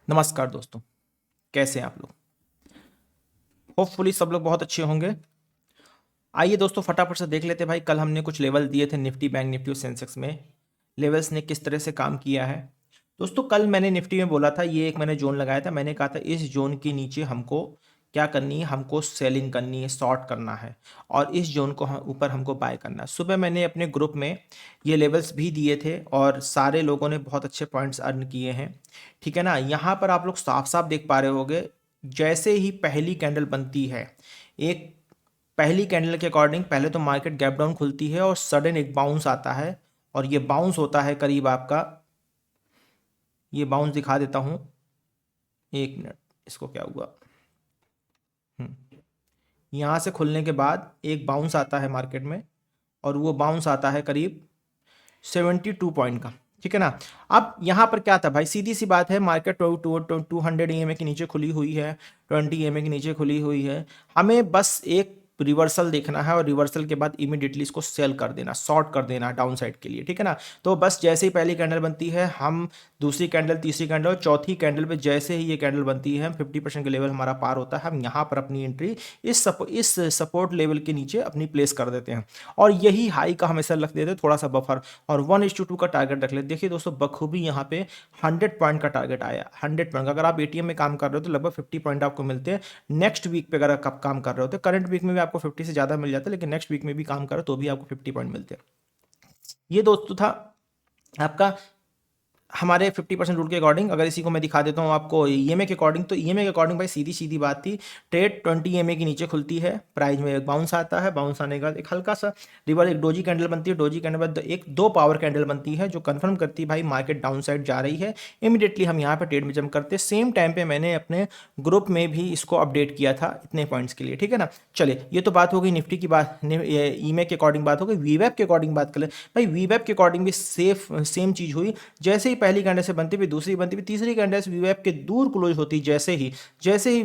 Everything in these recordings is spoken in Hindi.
नमस्कार दोस्तों, कैसे हैं आप लोग। होपफुली सब लोग बहुत अच्छे होंगे। आइए दोस्तों फटाफट से देख लेते हैं भाई, कल हमने कुछ लेवल दिए थे निफ्टी, बैंक निफ्टी और सेंसेक्स में। लेवल्स ने किस तरह से काम किया है। दोस्तों कल मैंने निफ्टी में बोला था, ये एक मैंने जोन लगाया था, मैंने कहा था इस जोन के नीचे हमको क्या करनी है, हमको सेलिंग करनी है, शॉर्ट करना है और इस जोन को ऊपर हमको बाय करना है। सुबह मैंने अपने ग्रुप में ये लेवल्स भी दिए थे और सारे लोगों ने बहुत अच्छे पॉइंट्स अर्न किए हैं। ठीक है ना, यहाँ पर आप लोग साफ साफ देख पा रहे होगे, जैसे ही पहली कैंडल बनती है, एक पहली कैंडल के अकॉर्डिंग पहले तो मार्केट गैप डाउन खुलती है और सडन एक बाउंस आता है और ये बाउंस होता है करीब आपका, ये बाउंस दिखा देता हूं, एक मिनट, इसको क्या हुआ। यहां से खुलने के बाद एक बाउंस आता है मार्केट में और वो बाउंस आता है करीब 72 पॉइंट का। ठीक है ना, अब यहाँ पर क्या था भाई, सीधी सी बात है, मार्केट 200 EMA के नीचे खुली हुई है, 20 EMA के नीचे खुली हुई है। हमें बस एक रिवर्सल देखना है और रिवर्सल के बाद इमीडिएटली इसको सेल कर देना, शॉर्ट कर देना डाउन साइड के लिए। ठीक है ना, तो बस जैसे ही पहली कैंडल बनती है, हम दूसरी कैंडल, तीसरी कैंडल और चौथी कैंडल पे जैसे ही ये कैंडल बनती है, 50% के लेवल हमारा पार होता है, हम यहाँ पर अपनी एंट्री इस सपोर्ट लेवल के नीचे अपनी प्लेस कर देते हैं और यही हाई का हमेशा रख देते हैं थोड़ा सा बफर और 1:2 का टारगेट रख लेते। देखिए दोस्तों बखूबी यहाँ पे 100 पॉइंट का टारगेट आया, 100 पॉइंट। अगर आप एटीएम में काम कर रहे हो तो लगभग 50 पॉइंट आपको मिलते हैं। नेक्स्ट वीक पे अगर आप काम कर रहे हो तो करंट वीक में भी आपको 50 से ज़्यादा मिल जाता है, लेकिन नेक्स्ट वीक में भी काम करो तो भी आपको 50 पॉइंट मिलते हैं। ये दोस्तों था आपका हमारे 50% रूल के अकॉर्डिंग। अगर इसी को मैं दिखा देता हूँ आपको ईएमए के अकॉर्डिंग, तो ईएमए के अकॉर्डिंग भाई सीधी सीधी बात थी, ट्रेड 20 EMA के नीचे खुलती है, प्राइस में एक बाउंस आता है, बाउंस आने के बाद एक हल्का सा रिवर्स, एक डोजी कैंडल बनती है, डोजी कैंडल बाद एक दो पावर कैंडल बनती है जो कंफर्म करती है भाई मार्केट डाउन साइड जा रही है। इमीडिएटली हम यहाँ पर ट्रेड में जंप करते हैं। सेम टाइम पे मैंने अपने ग्रुप में भी इसको अपडेट किया था इतने पॉइंट्स के लिए। ठीक है ना, चलिए ये तो बात हो गई निफ्टी की, बात ईएमए के अकॉर्डिंग बात हो गई। वीवेब के अकॉर्डिंग बात कर ले भाई, वीवेब के अकॉर्डिंग भी सेम चीज हुई। जैसे ही पहली कैंडल से बनती भी, दूसरी बनती भी, तीसरी कैंडल से वीवेब के दूर क्लोज होती, जैसे ही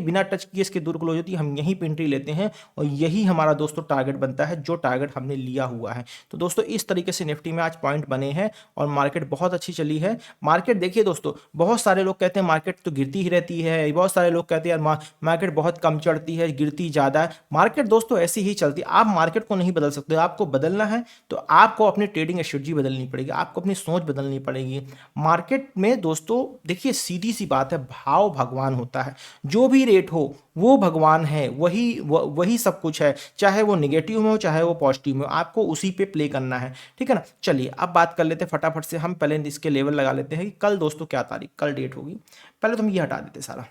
बिना टच किए इसके दूर क्लोज होती, हम यहीं पे एंट्री लेते हैं और यही हमारा दोस्तों टारगेट बनता है, जो टारगेट हमने लिया हुआ है। तो दोस्तों इस तरीके से निफ्टी में आज पॉइंट बने हैं और मार्केट बहुत अच्छी चली है। मार्केट देखिए दोस्तों, बहुत सारे लोग कहते हैं मार्केट तो गिरती ही रहती है, बहुत सारे लोग कहते हैं यार मार्केट बहुत कम चढ़ती है, गिरती ज्यादा है। मार्केट दोस्तों ऐसी ही चलती है, आप मार्केट को नहीं बदल सकते। आपको बदलना है तो आपको अपनी ट्रेडिंग स्ट्रेटजी बदलनी पड़ेगी, आपको अपनी सोच बदलनी पड़ेगी। मार्केट में दोस्तों देखिए सीधी सी बात है, भाव भगवान होता है, जो भी रेट हो वो भगवान है, वही सब कुछ है, चाहे वो निगेटिव में हो चाहे वो पॉजिटिव में हो, आपको उसी पे प्ले करना है। ठीक है ना, चलिए अब बात कर लेते हैं फटाफट से, हम पहले इसके लेवल लगा लेते हैं कि कल दोस्तों क्या तारीख, कल डेट होगी। पहले तो हम ये हटा देते हैं, सारा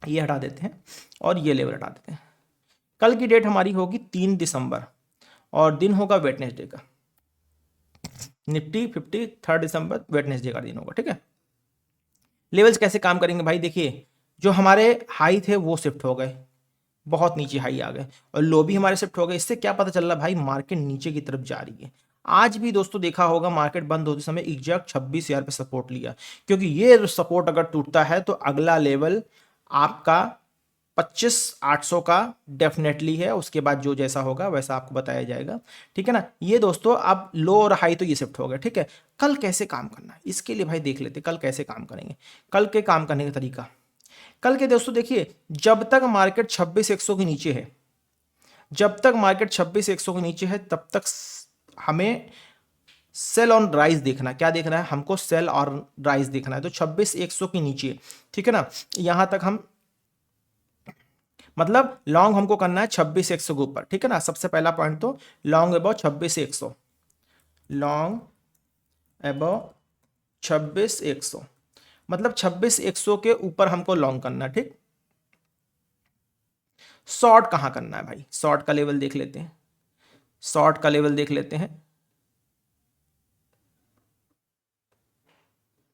ये हटा देते हैं और ये लेवल हटा देते हैं। कल की डेट हमारी होगी 3 दिसंबर और दिन होगा वेडनेसडे का, निफ्टी 50 3 दिसंबर वेडनेसडे का दिन होगा। ठीक है, लेवल्स कैसे काम करेंगे भाई, देखिए जो हमारे हाई थे वो शिफ्ट हो गए, बहुत नीचे हाई आ गए और लो भी हमारे शिफ्ट हो गए। इससे क्या पता चल रहा भाई, मार्केट नीचे की तरफ जा रही है। आज भी दोस्तों देखा होगा मार्केट बंद होते समय एग्जैक्ट 26,000 पे सपोर्ट लिया, क्योंकि ये सपोर्ट अगर टूटता है तो अगला लेवल आपका 25,800 का डेफिनेटली है, उसके बाद जो जैसा होगा वैसा आपको बताया जाएगा। ठीक है ना, ये दोस्तों अब लो और हाई तो ये शिफ्ट हो गया। ठीक है, कल कैसे काम करना है इसके लिए भाई देख लेते कल कैसे काम करेंगे। कल के काम करने का तरीका, कल के दोस्तों देखिए, जब तक मार्केट 26,100 के नीचे है, जब तक मार्केट 26,100 के नीचे है तब तक हमें सेल ऑन राइज देखना है। क्या देखना है हमको, सेल और राइज देखना है। तो 26,100 के नीचे, ठीक है ना, यहां तक हम मतलब लॉन्ग हमको करना है 26,100 के ऊपर। ठीक है ना, सबसे पहला पॉइंट तो लॉन्ग अबाउ 26,100, लॉन्ग अबाउ 26,100 मतलब 26,100 के ऊपर हमको लॉन्ग करना है। ठीक, शॉर्ट कहां करना है भाई, शॉर्ट का लेवल देख लेते हैं, शॉर्ट का लेवल देख लेते हैं।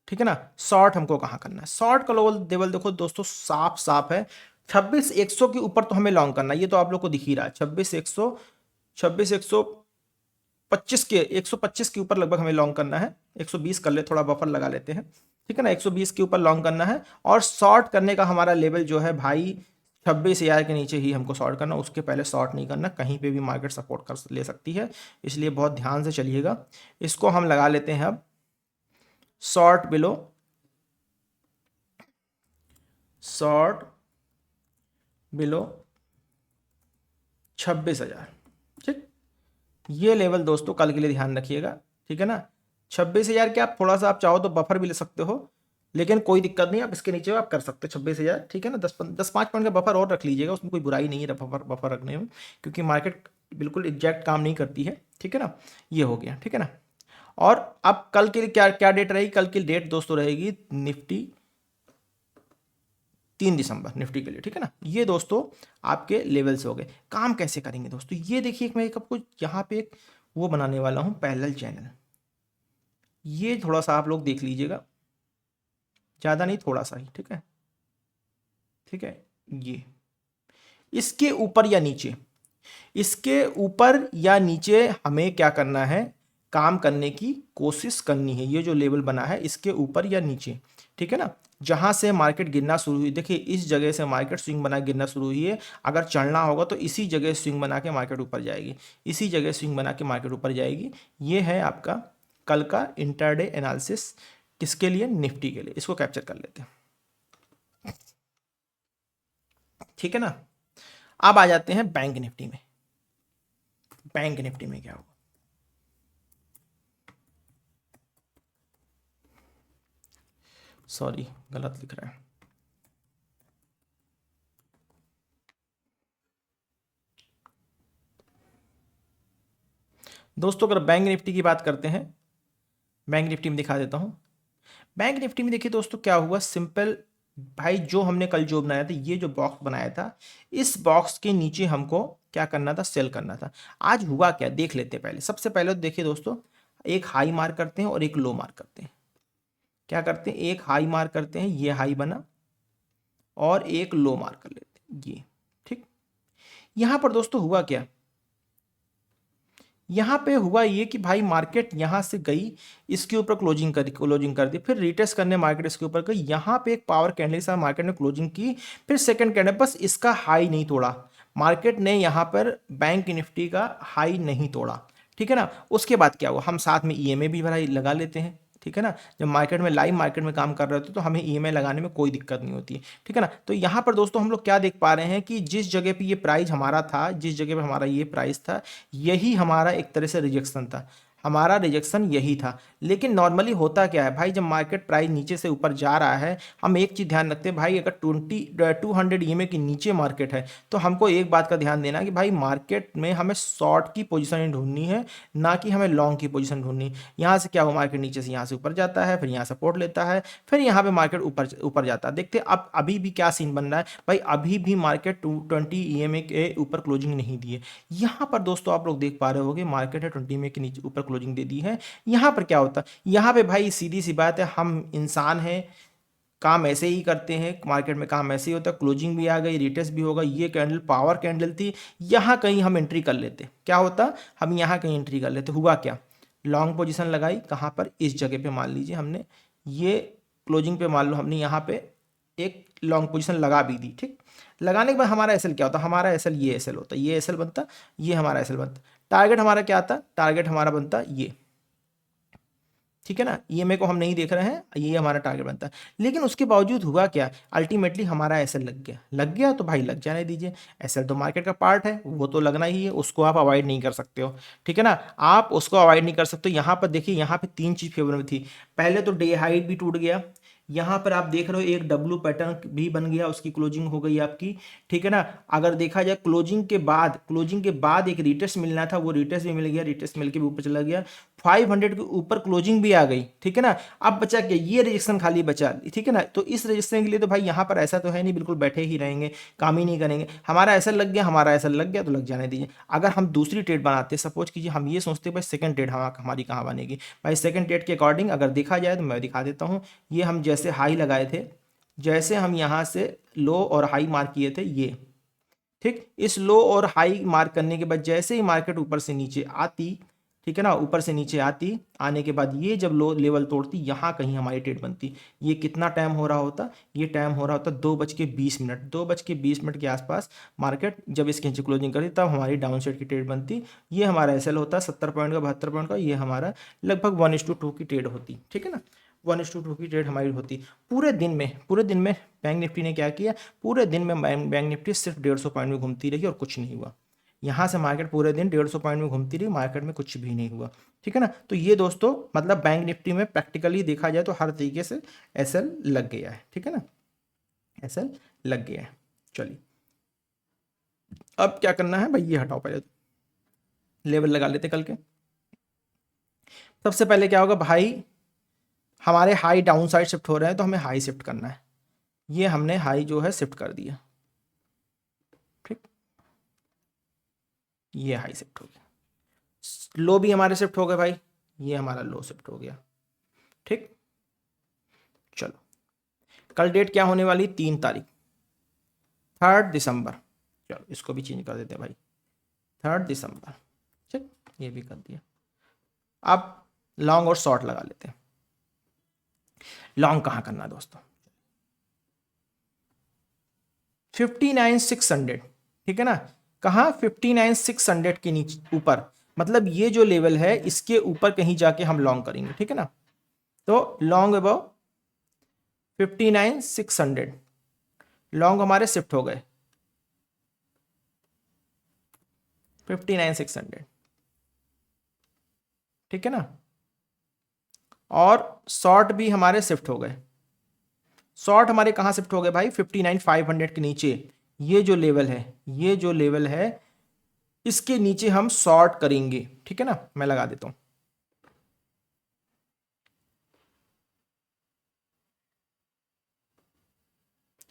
ठीक है ना, शॉर्ट हमको कहां करना है, शॉर्ट का लेवल देखो दोस्तों, साफ साफ है 26,100 के ऊपर तो हमें लॉन्ग करना है। ये तो आप लोग को दिख ही रहा है 26,100, 26,125 के 125 के ऊपर लगभग हमें लॉन्ग करना है। 120 कर ले, थोड़ा बफर लगा लेते हैं। ठीक है ना, 120 के ऊपर लॉन्ग करना है और शॉर्ट करने का हमारा लेवल जो है भाई 26,000 के नीचे ही हमको शॉर्ट करना, उसके पहले शॉर्ट नहीं करना। कहीं पे भी मार्केट सपोर्ट कर ले सकती है, इसलिए बहुत ध्यान से चलिएगा। इसको हम लगा लेते हैं अब शॉर्ट बिलो शॉर्ट बिलो 26,000। ठीक, ये लेवल दोस्तों कल के लिए ध्यान रखिएगा, ठीक है ना। 26,000 के आप थोड़ा सा आप चाहो तो बफर भी ले सकते हो, लेकिन कोई दिक्कत नहीं, आप इसके नीचे आप कर सकते हो 26,000, ठीक है ना। 10-5 पॉइंट का बफर और रख लीजिएगा, उसमें कोई बुराई नहीं है बफर रखने में, क्योंकि मार्केट बिल्कुल एग्जैक्ट काम नहीं करती है, ठीक है ना। ये हो गया, ठीक है ना। और अब कल के लिए क्या क्या डेट रहेगी? कल की डेट दोस्तों रहेगी निफ्टी 3 दिसंबर निफ्टी के लिए, ठीक है ना। ये दोस्तों आपके लेवल्स हो गए। काम कैसे करेंगे दोस्तों, ये देखिए, मैं आपको यहाँ पे एक वो बनाने वाला हूँ पैरेलल चैनल, ये थोड़ा सा आप लोग देख लीजिएगा, ज़्यादा नहीं थोड़ा सा ही, ठीक है, ठीक है। ये इसके ऊपर या नीचे, इसके ऊपर या नीचे हमें क्या करना है, काम करने की कोशिश करनी है। ये जो लेवल बना है इसके ऊपर या नीचे, ठीक है ना। जहां से मार्केट गिरना शुरू हुई, देखिए इस जगह से मार्केट स्विंग बना गिरना शुरू हुई है, अगर चढ़ना होगा तो इसी जगह स्विंग बना के मार्केट ऊपर जाएगी, इसी जगह स्विंग बना के मार्केट ऊपर जाएगी। ये है आपका कल का इंटरडे एनालिसिस, किसके लिए? निफ्टी के लिए। इसको कैप्चर कर लेते हैं, ठीक है ना। अब आ जाते हैं बैंक निफ्टी में। बैंक निफ्टी में क्या होगा, सॉरी गलत लिख रहा है, दोस्तों अगर बैंक निफ्टी की बात करते हैं, बैंक निफ्टी में दिखा देता हूं। बैंक निफ्टी में देखिए दोस्तों क्या हुआ, सिंपल भाई, जो हमने कल जो बनाया था, ये जो बॉक्स बनाया था, इस बॉक्स के नीचे हमको क्या करना था, सेल करना था। आज हुआ क्या देख लेते हैं। पहले सबसे पहले तो देखिए दोस्तों, एक हाई मार्क करते हैं और एक लो मार्क करते हैं। क्या करते हैं, एक हाई मार्क करते हैं, ये हाई बना, और एक लो मार्क कर लेते हैं, ये ठीक। यहां पर दोस्तों हुआ क्या, यहाँ पे हुआ ये कि भाई मार्केट यहाँ से गई, इसके ऊपर क्लोजिंग कर दी, फिर रिटेस्ट करने मार्केट इसके ऊपर गई, यहाँ पे एक पावर कैंडल के साथ मार्केट ने क्लोजिंग की, फिर सेकंड कैंडल, बस इसका हाई नहीं तोड़ा मार्केट ने, यहाँ पर बैंक निफ्टी का हाई नहीं तोड़ा, ठीक है ना। उसके बाद क्या हुआ, हम साथ में ईएमए भी भाई लगा लेते हैं, ठीक है ना। जब मार्केट में लाइव मार्केट में काम कर रहे होते तो हमें ईएमआई लगाने में कोई दिक्कत नहीं होती है, ठीक है ना। तो यहाँ पर दोस्तों हम लोग क्या देख पा रहे हैं कि जिस जगह पे ये प्राइस हमारा था, जिस जगह पे हमारा ये प्राइस था, यही हमारा एक तरह से रिजेक्शन था, हमारा रिजेक्शन यही था। लेकिन नॉर्मली होता क्या है भाई, जब मार्केट प्राइस नीचे से ऊपर जा रहा है, हम एक चीज़ ध्यान रखते हैं भाई, अगर 200 ईएमए के नीचे मार्केट है तो हमको एक बात का ध्यान देना कि भाई मार्केट में हमें शॉर्ट की पोजीशन ढूंढनी है, ना कि हमें लॉन्ग की पोजीशन ढूंढनी। यहाँ से क्या हो, मार्केट नीचे से यहाँ से ऊपर जाता है, फिर यहाँ सपोर्ट लेता है, फिर यहाँ पे मार्केट ऊपर ऊपर जाता है। देखते अब अभी भी क्या सीन बन रहा है भाई, अभी भी मार्केट 220 ईएमए के ऊपर क्लोजिंग नहीं दी है। यहाँ पर दोस्तों आप लोग देख पा रहे होगे मार्केट है 20 ईएमए के नीचे ऊपर क्लोजिंग दे दी है। यहाँ पर क्या होता है, यहाँ पे भाई सीधी सी बात है, हम इंसान हैं, काम ऐसे ही करते हैं, मार्केट में काम ऐसे ही होता है, क्लोजिंग भी आ गई, रिटेस्ट भी होगा, ये कैंडल पावर कैंडल थी, यहाँ कहीं हम एंट्री कर लेते, क्या होता, हम यहाँ कहीं एंट्री कर लेते। हुआ क्या, लॉन्ग पोजीशन लगाई, कहाँ पर, इस जगह पे मान लीजिए हमने ये क्लोजिंग पे मान लो हमने यहाँ पे एक लॉन्ग पोजीशन लगा भी दी, ठीक। लगाने के बाद हमारा एसएल क्या होता, हमारा एसएल ये एसएल होता, ये एसएल बनता, ये हमारा एसएल बनता। टारगेट हमारा क्या आता, टारगेट हमारा बनता ये, ठीक है ना। ईएमए को हम नहीं देख रहे हैं, ये हमारा टारगेट बनता है। लेकिन उसके बावजूद हुआ क्या, अल्टीमेटली हमारा एसएल लग गया तो भाई लग जाने दीजिए, एसएल तो मार्केट का पार्ट है, वो तो लगना ही है, उसको आप अवॉइड नहीं कर सकते हो, ठीक है ना। आप उसको अवॉइड नहीं कर सकते। यहाँ पर देखिए, यहाँ पे 3 चीज फेवर में थी, पहले तो डे हाई भी टूट गया, यहाँ पर आप देख रहे हो एक डब्ल्यू पैटर्न भी बन गया, उसकी क्लोजिंग हो गई आपकी, ठीक है ना। अगर देखा जाए क्लोजिंग के बाद एक रिटेस्ट मिलना था, वो रिटेस्ट भी मिल गया, रिटेस्ट मिल के भी ऊपर चला गया, 500 के ऊपर क्लोजिंग भी आ गई, ठीक है ना। अब बचा क्या, ये रजिस्ट्रेशन खाली बचा, ठीक है ना। तो इस रजिस्ट्रेशन के लिए तो भाई यहाँ पर ऐसा तो है नहीं बिल्कुल बैठे ही रहेंगे, काम ही नहीं करेंगे, हमारा ऐसा लग गया, हमारा ऐसा लग गया तो लग जाने दीजिए। अगर हम दूसरी ट्रेड बनाते, सपोज कीजिए हम ये सोचते भाई सेकंड ट्रेड हमारी कहाँ बनेगी, भाई सेकंड ट्रेड के अकॉर्डिंग अगर देखा जाए तो मैं दिखा देता हूँ। ये हम जैसे हाई लगाए थे, जैसे हम यहाँ से लो और हाई मार्क किए थे, ये ठीक, इस लो और हाई मार्क करने के बाद जैसे ही मार्केट ऊपर से नीचे आती, ठीक है ना, ऊपर से नीचे आती, आने के बाद ये जब लो लेवल तोड़ती, यहाँ कहीं हमारी ट्रेड बनती। ये कितना टाइम हो रहा होता, ये टाइम हो रहा होता 2:20, 2:20 के आसपास मार्केट जब इसके नीचे क्लोजिंग करती तब हमारी डाउन साइड की ट्रेड बनती। ये हमारा एसएल होता 70 पॉइंट का, 72 पॉइंट का, ये हमारा लगभग 1:2 की ट्रेड होती, ठीक है ना। 1:2 की ट्रेड हमारी होती। पूरे दिन में बैंक निफ्टी ने क्या किया, पूरे दिन में बैंक निफ्टी सिर्फ 150 पॉइंट में घूमती रही और कुछ नहीं हुआ। यहाँ से मार्केट पूरे दिन 150 पॉइंट में घूमती रही, मार्केट में कुछ भी नहीं हुआ, ठीक है ना। तो ये दोस्तों मतलब बैंक निफ्टी में प्रैक्टिकली देखा जाए तो हर तरीके से एसएल लग गया है, ठीक है ना, एसएल लग गया है। चलिए अब क्या करना है भाई, ये हटाओ पहले तो, लेवल लगा लेते कल के। सबसे पहले क्या होगा भाई, हमारे हाई डाउन साइड शिफ्ट हो रहे हैं तो हमें हाई शिफ्ट करना है। ये हमने हाई जो है शिफ्ट कर दिया, ठीक, ये हाई शिफ्ट हो गया। लो भी हमारे शिफ्ट हो गए भाई, ये हमारा लो शिफ्ट हो गया, ठीक। चलो कल डेट क्या होने वाली, 3 तारीख, 3 दिसंबर। चलो इसको भी चेंज कर देते हैं भाई, 3 दिसंबर, ठीक, ये भी कर दिया। अब लॉन्ग और शॉर्ट लगा लेते हैं। लॉन्ग कहाँ करना है दोस्तों, 59,600, ठीक है ना, कहाँ 59,600 के नीचे ऊपर, मतलब ये जो लेवल है इसके ऊपर कहीं जाके हम लॉन्ग करेंगे, ठीक है ना। तो लॉन्ग अबव 59,600, लॉन्ग हमारे शिफ्ट हो गए 59,600, ठीक है ना। और शॉर्ट भी हमारे शिफ्ट हो गए, शॉर्ट हमारे कहाँ शिफ्ट हो गए भाई, 59,500 के नीचे। ये जो लेवल है, ये जो लेवल है इसके नीचे हम शॉर्ट करेंगे, ठीक है ना। मैं लगा देता हूं,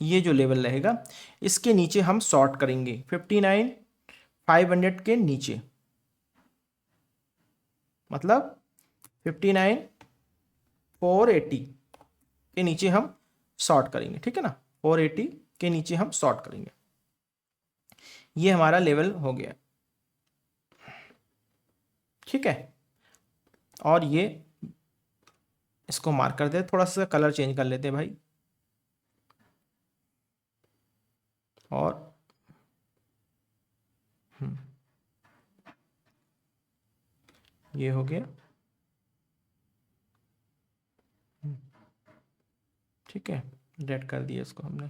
ये जो लेवल रहेगा इसके नीचे हम शॉर्ट करेंगे 59,500 के नीचे, मतलब 59,480 के नीचे हम शॉर्ट करेंगे, ठीक है ना, 480 के नीचे हम शॉर्ट करेंगे। ये हमारा लेवल हो गया, ठीक है। और ये इसको मार्क कर दे, थोड़ा सा कलर चेंज कर लेते हैं भाई, और ये हो गया, ठीक है, रेड कर दिया इसको हमने।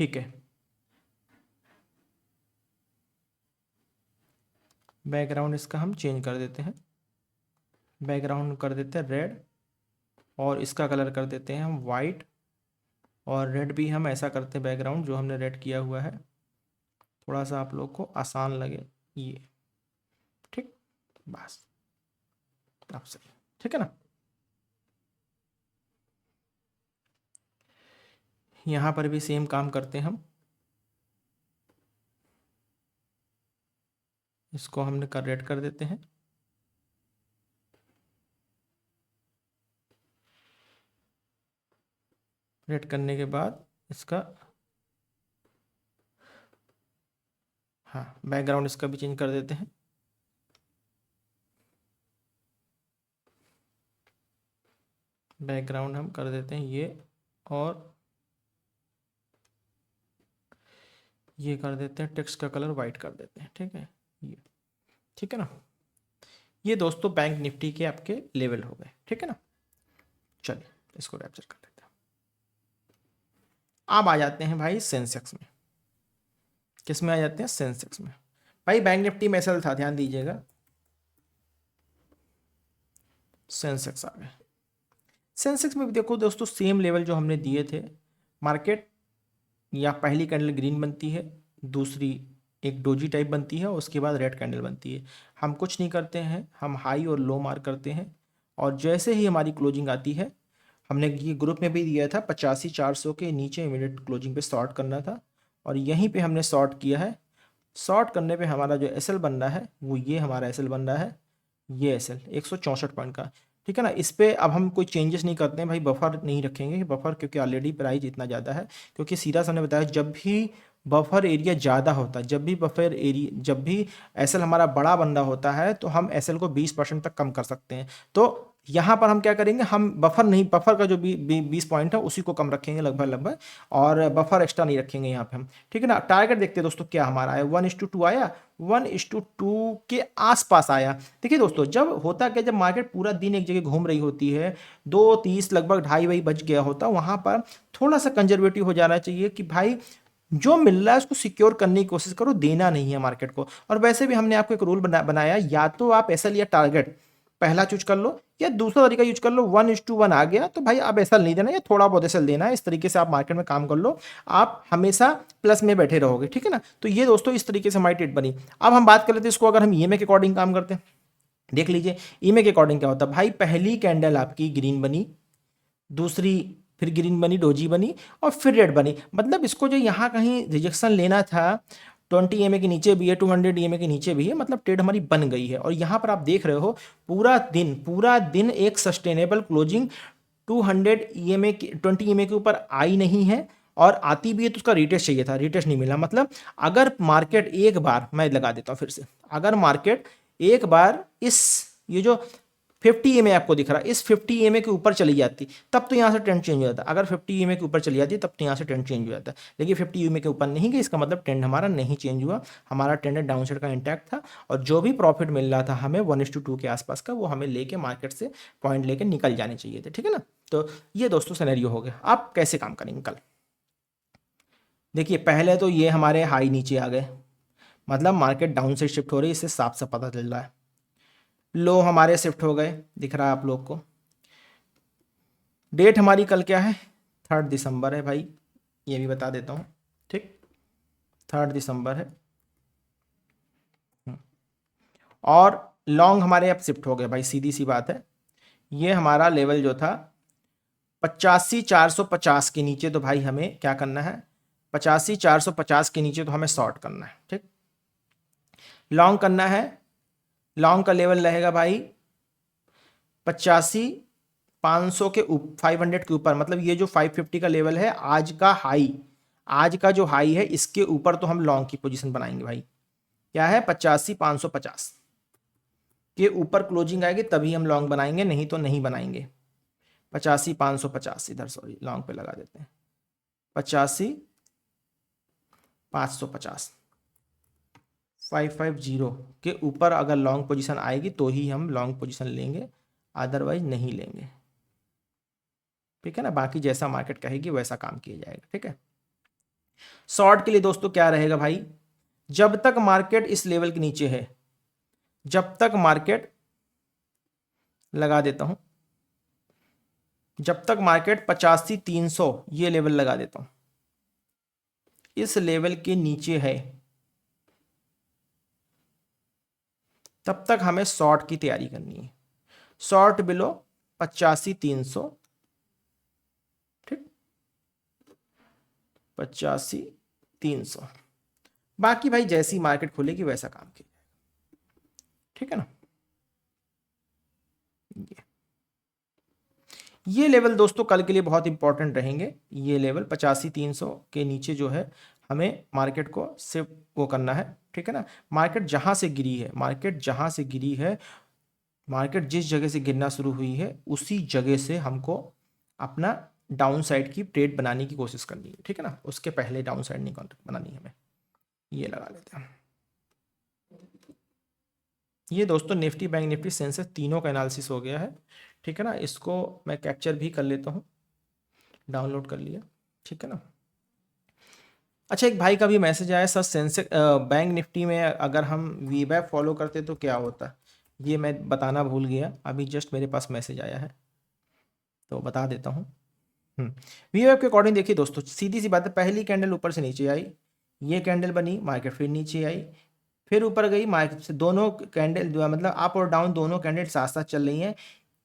ठीक है, बैकग्राउंड इसका हम चेंज कर देते हैं, बैकग्राउंड कर देते हैं रेड, और इसका कलर कर देते हैं हम वाइट, और रेड भी हम ऐसा करते हैं बैकग्राउंड जो हमने रेड किया हुआ है, थोड़ा सा आप लोग को आसान लगे ये, ठीक, बस अब सही, ठीक है ना। यहाँ पर भी सेम काम करते हैं हम, इसको हमने कर रेड कर देते हैं, रेड करने के बाद इसका, हाँ बैकग्राउंड इसका भी चेंज कर देते हैं, बैकग्राउंड हम कर देते हैं ये, और ये कर देते हैं टेक्स्ट का कलर वाइट कर देते हैं, ठीक है, ये, ठीक है ना। ये दोस्तों बैंक निफ्टी के आपके लेवल हो गए, ठीक है ना। चलिए इसको कैप्चर कर लेते हैं। अब आ जाते हैं भाई सेंसेक्स में, किस में आ जाते हैं, सेंसेक्स में। भाई बैंक निफ्टी में ऐसा था, ध्यान दीजिएगा, सेंसेक्स आ गए। सेंसेक्स में भी देखो दोस्तों सेम लेवल जो हमने दिए थे, मार्केट या पहली कैंडल ग्रीन बनती है, दूसरी एक डोजी टाइप बनती है, उसके बाद रेड कैंडल बनती है। हम कुछ नहीं करते हैं, हम हाई और लो मार्क करते हैं, और जैसे ही हमारी क्लोजिंग आती है, हमने ये ग्रुप में भी दिया था 85,400 के नीचे इमीडिएट क्लोजिंग पे शॉर्ट करना था, और यहीं पे हमने शॉर्ट किया है। शॉर्ट करने पे हमारा जो एसएल बन रहा है वो ये हमारा एसएल बन रहा है, ये एसएल 164 पॉइंट का, ठीक है ना। इस पर अब हम कोई चेंजेस नहीं करते हैं भाई, बफर नहीं रखेंगे बफर, क्योंकि ऑलरेडी प्राइस इतना ज़्यादा है। क्योंकि सीधा हमने बताया जब भी बफर एरिया ज़्यादा होता है, जब भी एसएल हमारा बड़ा बंदा होता है तो हम एसएल को 20% तक कम कर सकते हैं। तो यहाँ पर हम क्या करेंगे, हम बफर का जो 20 पॉइंट है उसी को कम रखेंगे लगभग, और बफर एक्स्ट्रा नहीं रखेंगे यहाँ पे हम, ठीक है ना। टारगेट देखते हैं दोस्तों क्या हमारा है, 1:2 आया, 1:2 के आसपास आया। देखिए दोस्तों, जब होता क्या, जब मार्केट पूरा दिन एक जगह घूम रही होती है, 2:30 लगभग 2:30 बज गया होता, वहां पर थोड़ा सा कंजर्वेटिव हो जाना चाहिए कि भाई जो मिल रहा है उसको सिक्योर करने की कोशिश करो, देना नहीं है मार्केट को। और वैसे भी हमने आपको एक रूल बनाया, या तो आप ऐसा लिया टारगेट पहला चूज कर लो, या दूसरा तरीका यूज कर लो, 1:1 आ गया तो भाई अब ऐसा नहीं देना, या थोड़ा बहुत ऐसा देना है। इस तरीके से आप मार्केट में काम कर लो, आप हमेशा प्लस में बैठे रहोगे, ठीक है ना। तो ये दोस्तों इस तरीके से हमारी ट्रेड बनी। अब हम बात कर लेते हैं इसको, अगर हम ईएमए के अकॉर्डिंग काम करते हैं, देख लीजिए ईएमए के अकॉर्डिंग क्या होता है भाई। पहली कैंडल आपकी ग्रीन बनी, दूसरी फिर ग्रीन बनी, डोजी बनी, और फिर रेड बनी। मतलब इसको जो यहाँ कहीं रिजेक्शन लेना था, 20 EMA के नीचे भी है, 200 EMA के नीचे भी है, मतलब ट्रेड हमारी बन गई है। और यहाँ पर आप देख रहे हो पूरा दिन एक सस्टेनेबल क्लोजिंग 200 EMA की 20 EMA के ऊपर आई नहीं है, और आती भी है तो उसका रिटेस्ट चाहिए था, रिटेस्ट नहीं मिला। मतलब अगर मार्केट एक बार, मैं लगा देता हूँ फिर से, अगर मार्केट एक बार ये जो 50 EMA आपको दिख रहा है, इस 50 EMA के ऊपर चली जाती तब तो यहाँ से ट्रेंड चेंज हो जाता। अगर 50 EMA के ऊपर चली जाती तब तो यहाँ से ट्रेंड चेंज हो जाता। लेकिन 50 EMA के ऊपर नहीं गई, इसका मतलब ट्रेंड हमारा नहीं चेंज हुआ, हमारा ट्रेंड डाउन साइड का इंटैक्ट था। और जो भी प्रॉफिट मिल रहा था हमें 1:2 के आसपास का, वो हमें लेके मार्केट से पॉइंट लेके निकल जाने चाहिए थे, ठीक है ना। तो ये दोस्तों सिनेरियो हो गया। आप कैसे काम करेंगे कल, देखिए पहले तो ये हमारे हाई नीचे आ गए, मतलब मार्केट डाउन साइड शिफ्ट हो रही है, इससे साफ साफ पता चल रहा है। लो हमारे शिफ्ट हो गए, दिख रहा है आप लोग को। डेट हमारी कल क्या है, 3 दिसंबर है भाई, ये भी बता देता हूँ, ठीक, 3 दिसंबर है। और लॉन्ग हमारे अब शिफ्ट हो गए भाई, सीधी सी बात है। ये हमारा लेवल जो था 85,450 के नीचे, तो भाई हमें क्या करना है, 85,450 के नीचे तो हमें शॉर्ट करना है, ठीक। लॉन्ग करना है, लॉन्ग का लेवल रहेगा भाई 85,500 के 500 के ऊपर, मतलब ये जो 550 का लेवल है, आज का हाई, आज का जो हाई है इसके ऊपर तो हम लॉन्ग की पोजीशन बनाएंगे भाई। क्या है, 85,550 के ऊपर क्लोजिंग आएगी तभी हम लॉन्ग बनाएंगे, नहीं तो नहीं बनाएंगे। 85,550 इधर, सॉरी लॉन्ग पे लगा देते हैं, 85,550 550 के ऊपर अगर लॉन्ग पोजीशन आएगी तो ही हम लॉन्ग पोजीशन लेंगे, अदरवाइज नहीं लेंगे, ठीक है ना। बाकी जैसा मार्केट कहेगी वैसा काम किया जाएगा, ठीक है। शॉर्ट के लिए दोस्तों क्या रहेगा भाई, जब तक मार्केट इस लेवल के नीचे है, जब तक मार्केट, लगा देता हूं, जब तक मार्केट 85,300 ये लेवल लगा देता हूं, इस लेवल के नीचे है, तब तक हमें शॉर्ट की तैयारी करनी है। शॉर्ट बिलो 85,300, ठीक, 85,300। बाकी भाई जैसी मार्केट खुलेगी वैसा काम किया, ठीक है ना। ये लेवल दोस्तों कल के लिए बहुत इंपॉर्टेंट रहेंगे। ये लेवल 85,300 के नीचे जो है हमें मार्केट को सिर्फ वो करना है, ठीक है ना। मार्केट जहां से गिरी है, मार्केट जहां से गिरी है, मार्केट जिस जगह से गिरना शुरू हुई है उसी जगह से हमको अपना डाउन साइड की ट्रेड बनाने की कोशिश करनी है, ठीक है ना। उसके पहले डाउन साइड नहीं बनानी है हमें। ये लगा लेते हैं। ये दोस्तों निफ्टी, बैंक निफ्टी, सेंसेक्स तीनों का एनालिसिस हो गया है, ठीक है ना। इसको मैं कैप्चर भी कर लेता हूँ, डाउनलोड कर लिया, ठीक है ना। अच्छा, एक भाई का भी मैसेज आया, सर सेंसेक्स बैंक निफ्टी में अगर हम वीवैप फॉलो करते तो क्या होता, ये मैं बताना भूल गया, अभी जस्ट मेरे पास मैसेज आया है तो बता देता हूँ। वीवैप के अकॉर्डिंग देखिए दोस्तों, सीधी सी बात है, पहली कैंडल ऊपर से नीचे आई, ये कैंडल बनी, मार्केट फिर नीचे आई, फिर ऊपर गई, मार्केट से दोनों कैंडल मतलब अप और डाउन दोनों कैंडल साथ साथ चल रही हैं।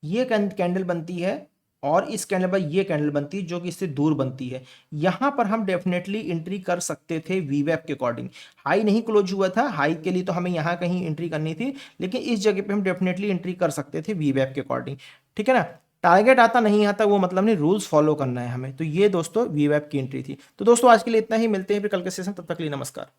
ये कैंडल बनती है और इस कैंडल पर ये कैंडल बनती है जो कि इससे दूर बनती है। यहां पर हम डेफिनेटली एंट्री कर सकते थे वीवैप के अकॉर्डिंग। हाई नहीं क्लोज हुआ था, हाई के लिए तो हमें यहां कहीं एंट्री करनी थी, लेकिन इस जगह पे हम डेफिनेटली एंट्री कर सकते थे वीवैप के अकॉर्डिंग, ठीक है ना। टारगेट आता नहीं आता वो मतलब नहीं, रूल्स फॉलो करना है हमें। तो ये दोस्तों वीवैप की एंट्री थी। तो दोस्तों आज के लिए इतना ही, मिलते हैं फिर कल के सेशन, तब तक के लिए नमस्कार।